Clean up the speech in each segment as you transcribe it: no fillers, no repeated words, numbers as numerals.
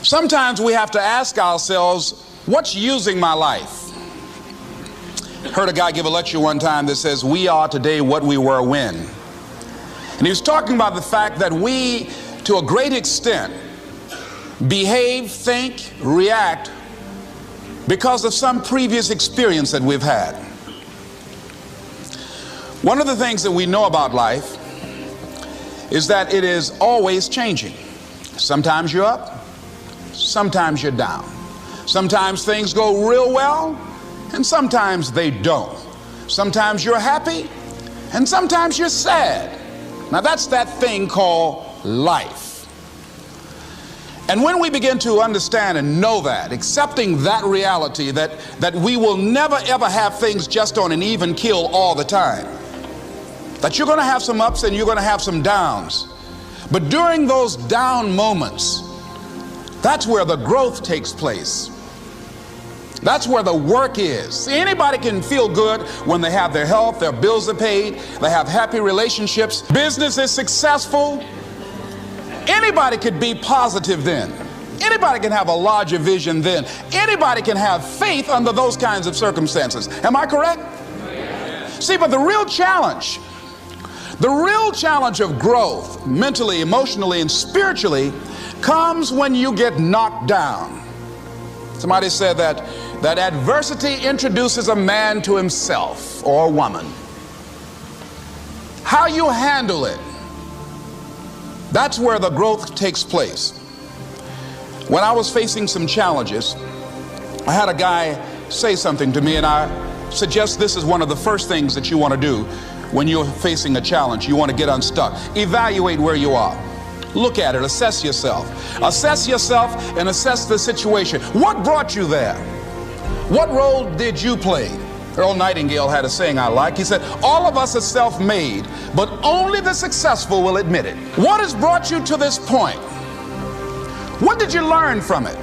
Sometimes we have to ask ourselves, what's using my life? Heard a guy give a lecture one time that says, we are today what we were when. And he was talking about the fact that we, to a great extent, behave, think, react because of some previous experience that we've had. One of the things that we know about life is that it is always changing. Sometimes you're up, sometimes you're down. Sometimes things go real well, and sometimes they don't. Sometimes you're happy, and sometimes you're sad. Now that's that thing called life. And when we begin to understand and know that, accepting that reality that we will never ever have things just on an even keel all the time, that you're going to have some ups and you're going to have some downs, but during those down moments, that's where the growth takes place. That's where the work is. See, anybody can feel good when they have their health, their bills are paid, they have happy relationships, business is successful. Anybody could be positive then. Anybody can have a larger vision then. Anybody can have faith under those kinds of circumstances. Am I correct? See, but the real challenge of growth, mentally, emotionally, and spiritually, comes when you get knocked down. Somebody said that adversity introduces a man to himself or a woman. How you handle it, that's where the growth takes place. When I was facing some challenges, I had a guy say something to me, and I suggest this is one of the first things that you want to do when you're facing a challenge. You want to get unstuck. Evaluate where you are. Look at it, assess yourself. Assess yourself and assess the situation. What brought you there? What role did you play? Earl Nightingale had a saying I like. He said, all of us are self-made, but only the successful will admit it. What has brought you to this point? What did you learn from it?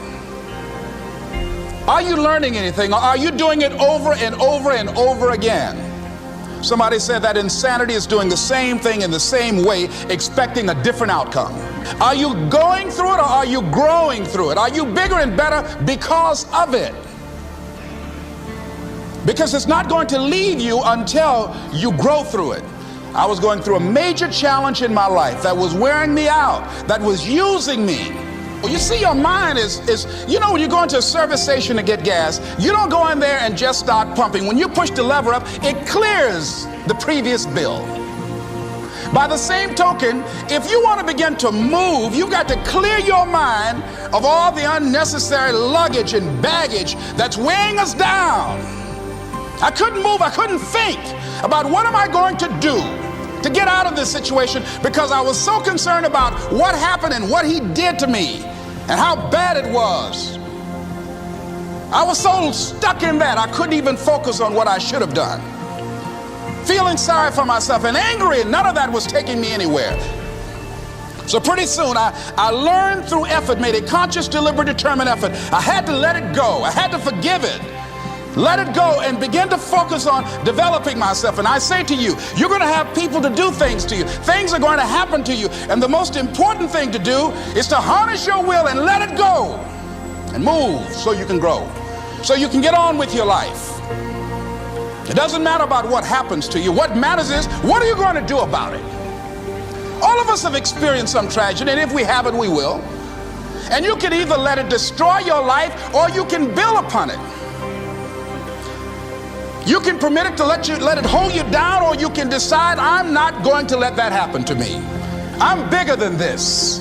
Are you learning anything, or are you doing it over and over and over again? Somebody said that insanity is doing the same thing in the same way, expecting a different outcome. Are you going through it, or are you growing through it? Are you bigger and better because of it? Because it's not going to leave you until you grow through it. I was going through a major challenge in my life that was wearing me out, that was using me. Well, you see, your mind is, you know, when you go into a service station to get gas, you don't go in there and just start pumping. When you push the lever up, it clears the previous bill. By the same token, if you want to begin to move, you've got to clear your mind of all the unnecessary luggage and baggage that's weighing us down. I couldn't move, I couldn't think about what am I going to do to get out of this situation, because I was so concerned about what happened and what he did to me and how bad it was. I was so stuck in that I couldn't even focus on what I should have done. Feeling sorry for myself and angry, and none of that was taking me anywhere. So pretty soon I learned through effort, made a conscious, deliberate, determined effort. I had to let it go. I had to forgive it. Let it go and begin to focus on developing myself. And I say to you, you're going to have people to do things to you. Things are going to happen to you. And the most important thing to do is to harness your will and let it go and move so you can grow, so you can get on with your life. It doesn't matter about what happens to you. What matters is, what are you going to do about it? All of us have experienced some tragedy, and if we haven't, we will. And you can either let it destroy your life, or you can build upon it. You can permit it to let it hold you down, or you can decide, I'm not going to let that happen to me. I'm bigger than this.